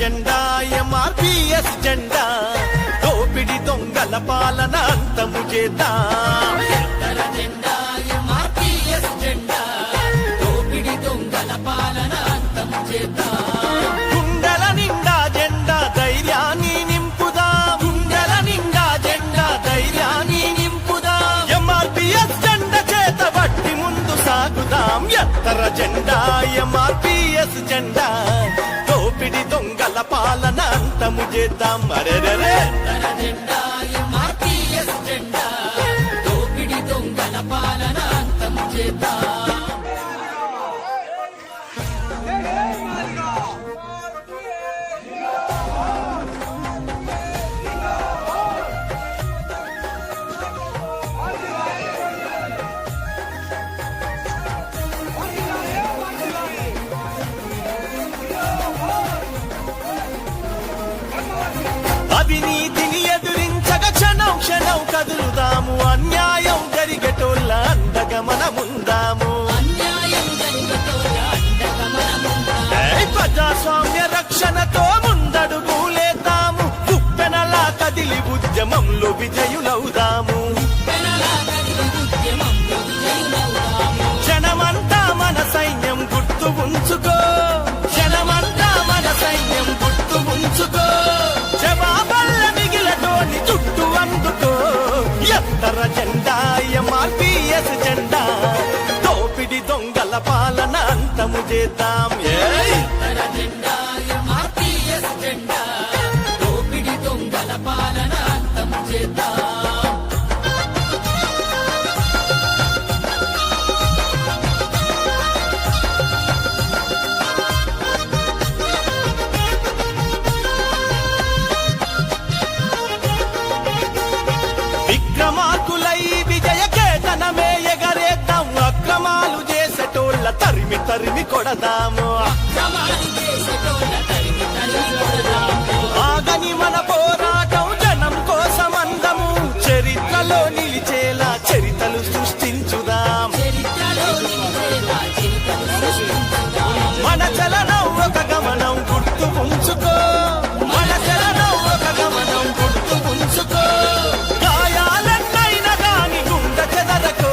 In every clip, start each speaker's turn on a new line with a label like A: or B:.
A: జెండా ఎంఆర్పిఎస్ జెండా దోపిడి దొంగల పాలన అంతము చేద్దాం.
B: ఎత్తర జెండా ఎంఆర్పిఎస్ జెండా దోపిడి దొంగల పాలన అంతము చేద్దాం.
A: గుండెల నిండా జెండా ధైర్యాన్ని నింపుదాం. గుండెల నిండా జెండా ధైర్యాన్ని నింపుదాం. ఎంఆర్పిఎస్ జెండా చేత బట్టి ముందు సాగుదాం. ఎత్తర జెండా ఎంఆర్పిఎస్ జెండా దోపిడి దొంగల పాలన అంతము చేద్దాం. అరెరెరే
B: ఎత్తర జెండా ఎంఆర్పిఎస్ జెండా దోపిడి దొంగల పాలన అంతము చేద్దాం.
A: అవినీతిని ఎదురించగా క్షణం క్షణం కదులుదాము. అన్యాయం జరిగేటోళ్ళ అండగా మనముందాము.
B: అన్యాయం జరిగేటోళ్ళ అండగా మనముందాము.
A: ప్రజాస్వామ్య రక్షణతో ముందడుగులేద్దాము. ఉప్పెనలా కదిలి ఉద్యమంలో విజయులవుదాము.
B: పెనలా కదిలి ఉద్యమంలో విజయులవుదాము.
A: జనమంతా మన సైన్యం గుర్తు ఉంచుకో. జనమంతా మన సైన్యం గుర్తు ఉంచుకో. జవాబల్ల మిగిలటోని చుట్టూ అందుకో. ఎత్తర జెండా ఎంఆర్పిఎస్ జెండా దోపిడి దొంగల పాలన అంతము చేద్దాం.
B: ఎత్తర జెండా ఎంఆర్పిఎస్ జెండా దోపిడి దొంగల పాలన అంతము చేద్దాం.
A: విక్రమార్కులై విజయ కేతనమే ఎగరేద్దాం. అక్రమాలు చేసేటోళ్ళ తరిమి తరిమి కొడదాము.
B: అక్రమాలు చేసేటోళ్ళ తరిమి తరిమి కొడదాము.
A: ఆగని మన పోరాటం జనం కోసమందము. చరిత్రలో నిలిచేలా చరితలు సృష్టించుదాం.
B: చరిత్రలో నిలిచేలా చరిత్రలు సృష్టించుదాం.
A: మన చలనం ఒక గమనం గుర్తు ఉంచుకో. మన చలనం ఒక గమనం గుర్తు ఉంచుకో. గాయాలన్నైనా గాని గుండె చెదరకో.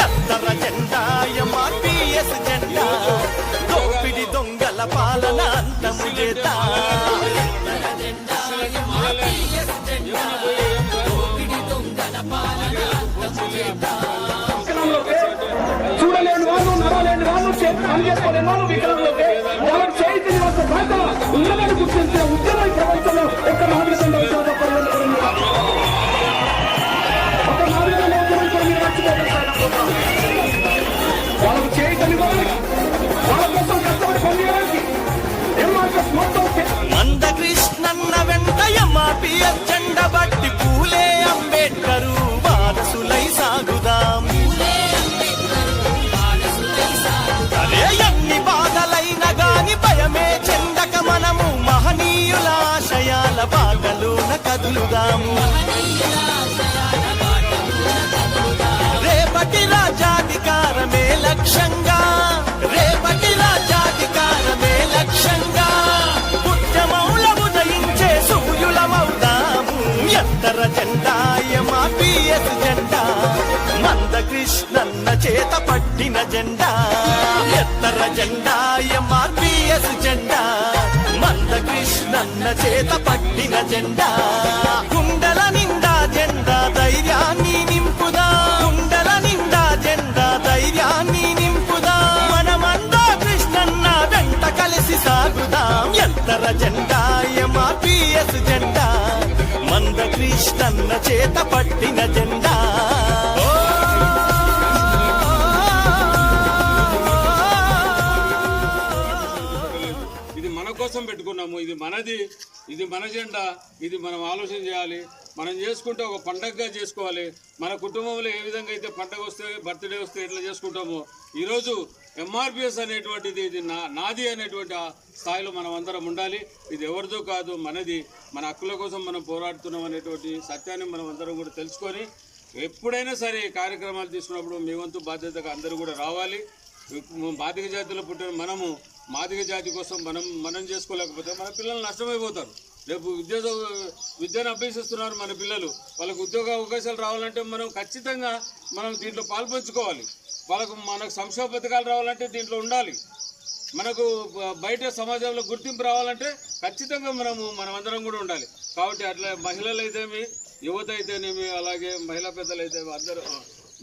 A: ఎత్తర జెండా ఎంఆర్పిఎస్ జెండా దోపిడి దొంగల పాలన అంతము చేద్దాం.
B: ఎత్తర జెండా ఎంఆర్పిఎస్ జెండా దోపిడి దొంగల పాలన అంతము చేద్దాం.
C: చూడలేని వాళ్ళు నడవలేని వాళ్ళు పని చేసుకోలేని వాళ్ళు వికలాంగులకే వాళ్ళకి చేయించిన ఒక బాధ ఉన్నదని గుర్తించే ఉద్యమ ప్రపంచంలో ఒక నాలుగు వాళ్ళకు చేయటని వాళ్ళకి వాళ్ళ కోసం కష్టపడి పనిచేయడానికి ఎంఆర్ఎస్ మొత్తం
A: మందకృష్ణన్న వెంట ఎంఆర్పిఎస్ జెండా బట్టి పూలే అంబేద్కరు వారసులై సాగుదాం. అరే ఎన్ని బాధలైనా గాని భయమే చెందక మనము మహనీయుల ఆశయాల బాటలోన కదులుదాము. రేపటి రాజ్యాధికారమే లక్ష్యంగా. రేపటి రాజ్యాధికారమే లక్ష్యంగా ఉద్యమౌల ఉదయించే సూర్యులమవుదాము. ఎత్తర జెండా ఎంఆర్పిఎస్ జెండా మందకృష్ణన్న చేత పట్టిన జెండా. ఎత్తర జెండా ఎంఆర్పిఎస్ జెండా మందకృష్ణన్న చేత పట్టిన జెండా. గుండెల నిండా జెండా ధైర్యాన్ని నింపుదా. గుండెల నిండా జెండా ధైర్యాన్ని నింపుదా. మనమందా కృష్ణన్న వెంట కలిసి సాగుదాం. ఎత్తర జెండా ఎంఆర్పిఎస్ జెండా మందకృష్ణన్న చేత పట్టిన జెండా.
D: ఇది మన కోసం పెట్టుకున్నాము. ఇది మనది, ఇది మన జెండా. ఇది మనం ఆలోచన చేయాలి. మనం చేసుకుంటే ఒక పండగగా చేసుకోవాలి. మన కుటుంబంలో ఏ విధంగా అయితే పండగ వస్తే, బర్త్డే వస్తే ఎట్లా చేసుకుంటామో ఈరోజు ఎంఆర్పిఎస్ అనేటువంటిది ఇది నాది అనేటువంటి స్థాయిలో మనం అందరం ఉండాలి. ఇది ఎవరిదో కాదు, మనది. మన హక్కుల కోసం మనం పోరాడుతున్నాం అనేటువంటి సత్యాన్ని మనం అందరం కూడా తెలుసుకొని ఎప్పుడైనా సరే కార్యక్రమాలు తీసుకున్నప్పుడు మీ వంతు బాధ్యతగా అందరూ కూడా రావాలి. బాధిక జాతిలో పుట్టిన మనము మాదిగ జాతి కోసం మనం చేసుకోలేకపోతే మన పిల్లలు నష్టమైపోతారు. రేపు విద్యను అభ్యసిస్తున్నారు మన పిల్లలు, వాళ్ళకు ఉద్యోగ అవకాశాలు రావాలంటే మనం ఖచ్చితంగా దీంట్లో పాల్పంచుకోవాలి. మనకు సంక్షేమ పథకాలు రావాలంటే దీంట్లో ఉండాలి. మనకు బయట సమాజంలో గుర్తింపు రావాలంటే ఖచ్చితంగా మనమందరం కూడా ఉండాలి. కాబట్టి అట్లా మహిళలు అయితేమి, యువత అయితేనేమి, అలాగే మహిళా పెద్దలు అయితే అందరూ,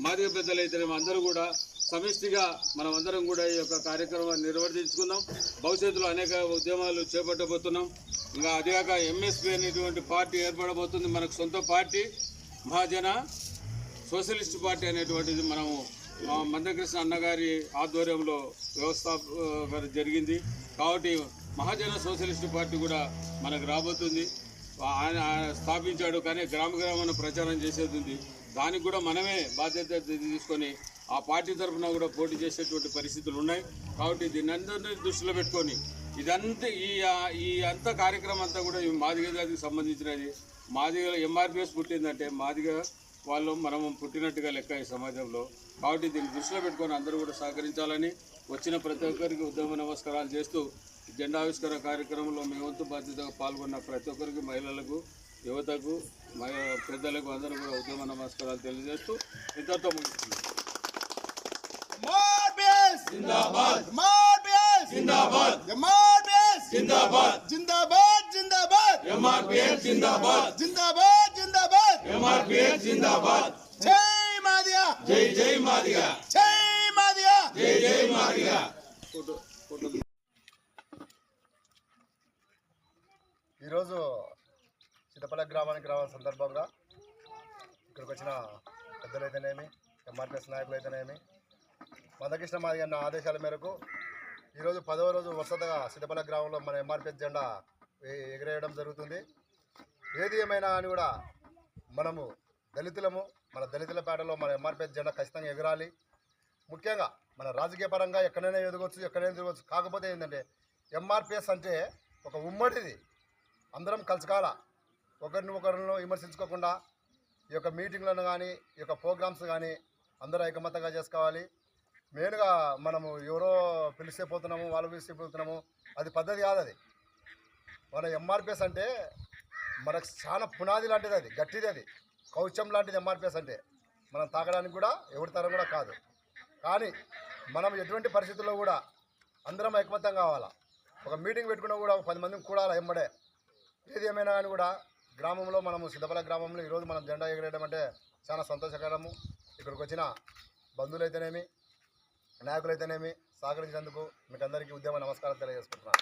D: మాదిగ పెద్దలు అయితేనేమి అందరూ కూడా సమిష్టిగా మనమందరం కూడా ఈ యొక్క కార్యక్రమాన్ని నిర్వర్తించుకుందాం. భవిష్యత్తులో అనేక ఉద్యమాలు చేపట్టబోతున్నాం. ఇంకా అదిగాక ఎంఎస్పీ అనేటువంటి పార్టీ ఏర్పడబోతుంది. మనకు సొంత పార్టీ మహాజన సోషలిస్ట్ పార్టీ అనేటువంటిది మనము మందకృష్ణ అన్నగారి ఆధ్వర్యంలో వ్యవస్థ జరిగింది. కాబట్టి మహాజన సోషలిస్ట్ పార్టీ కూడా మనకు రాబోతుంది. ఆయన స్థాపించాడు, కానీ గ్రామాన ప్రచారం చేసేది ఉంది. దానికి కూడా మనమే బాధ్యత తీసుకొని ఆ పార్టీ తరఫున కూడా పోటీ చేసేటువంటి పరిస్థితులు ఉన్నాయి. కాబట్టి దీన్ని అందరినీ దృష్టిలో పెట్టుకొని ఇదంతా ఈ అంత కార్యక్రమం అంతా కూడా ఈ మాదిగ జాతికి సంబంధించినది. మాదిగ ఎంఆర్పిఎస్ పుట్టిందంటే మాదిగ వాళ్ళు మనం పుట్టినట్టుగా లెక్క ఈ సమాజంలో. కాబట్టి దీన్ని దృష్టిలో పెట్టుకొని అందరూ కూడా సహకరించాలని, వచ్చిన ప్రతి ఒక్కరికి ఉద్యమ నమస్కారాలు చేస్తూ జెండా ఆవిష్కరణ కార్యక్రమంలో మీ వంతు బాధ్యతగా పాల్గొన్న ప్రతి ఒక్కరికి, మహిళలకు, యువతకు, పెద్దలకు అందరూ కూడా ఉద్యమ నమస్కారాలు తెలియజేస్తూ ఇంతతో ముగిస్తుంది.
E: జిందాబాద్ జిందాబాద్ జిందాబాద్ జిందాబాద్ జిందాబాద్
D: ఎంఆర్పిఎస్ జిందాబాద్
E: జిందాబాద్ జిందాబాద్
D: ఎంఆర్పిఎస్ జిందాబాద్.
E: జై మాదిగ
D: జై మాదిగ,
E: జై మాదిగ,
D: జై మాదిగ.
F: ఈరోజు సిద్ధపల్లి గ్రామానికి రావాల సందర్భంగా ఇక్కడికి వచ్చిన పెద్దలైతేనేమి, ఎంఆర్పిఎస్ నాయకులు అయితేనేమి, మందకృష్ణ మాదిగ అన్న ఆదేశాల మేరకు ఈరోజు 10వ రోజు వరుసగా సిద్ధపల్లి గ్రామంలో మన ఎంఆర్పిఎస్ జెండా ఎగిరేయడం జరుగుతుంది. ఏది ఏమైనా అని కూడా మనము దళితులము, మన దళితుల పేటలో మన ఎంఆర్పిఎస్ జెండా ఖచ్చితంగా ఎగరాలి. ముఖ్యంగా మన రాజకీయ పరంగా ఎక్కడైనా ఎదగవచ్చు, ఎక్కడైనా తిరగవచ్చు. కాకపోతే ఏంటంటే ఎంఆర్పిఎస్ అంటే ఒక ఉమ్మడిది, అందరం కలుసుకోవాలా, ఒకరిని విమర్శించుకోకుండా ఈ యొక్క మీటింగ్లను కానీ, ఈ యొక్క ప్రోగ్రామ్స్ కానీ అందరూ ఐకమత్యంగా చేసుకోవాలి. మెయిన్గా మనము ఎవరో పిలిస్తే పోతున్నాము, వాళ్ళు పిలిస్తే పోతున్నాము, అది పద్ధతి కాదు. అది మన ఎంఆర్పిఎస్ అంటే మనకు చాలా పునాది లాంటిది, అది గట్టిది, అది కౌచం లాంటిది. ఎంఆర్పిఎస్ అంటే మనం తాగడానికి కూడా ఎవరి తరం కూడా కాదు. కానీ మనం ఎటువంటి పరిస్థితుల్లో కూడా అందరం ఐకమత్యం కావాలా. ఒక మీటింగ్ పెట్టుకున్నా కూడా 10 మందిని కూడాలి ఎంబడే. ఏది ఏమైనా కానీ కూడా గ్రామంలో మనము సిద్ధపల్లి గ్రామంలో ఈరోజు మనం జెండా ఎగరేయడం అంటే చాలా సంతోషకరము. ఇక్కడికి వచ్చిన బంధువులైతేనేమి, నాయకులైతేనేమి సహకరించినందుకు మీకు అందరికీ ఉద్యమ నమస్కారం తెలియజేసుకుంటున్నాను.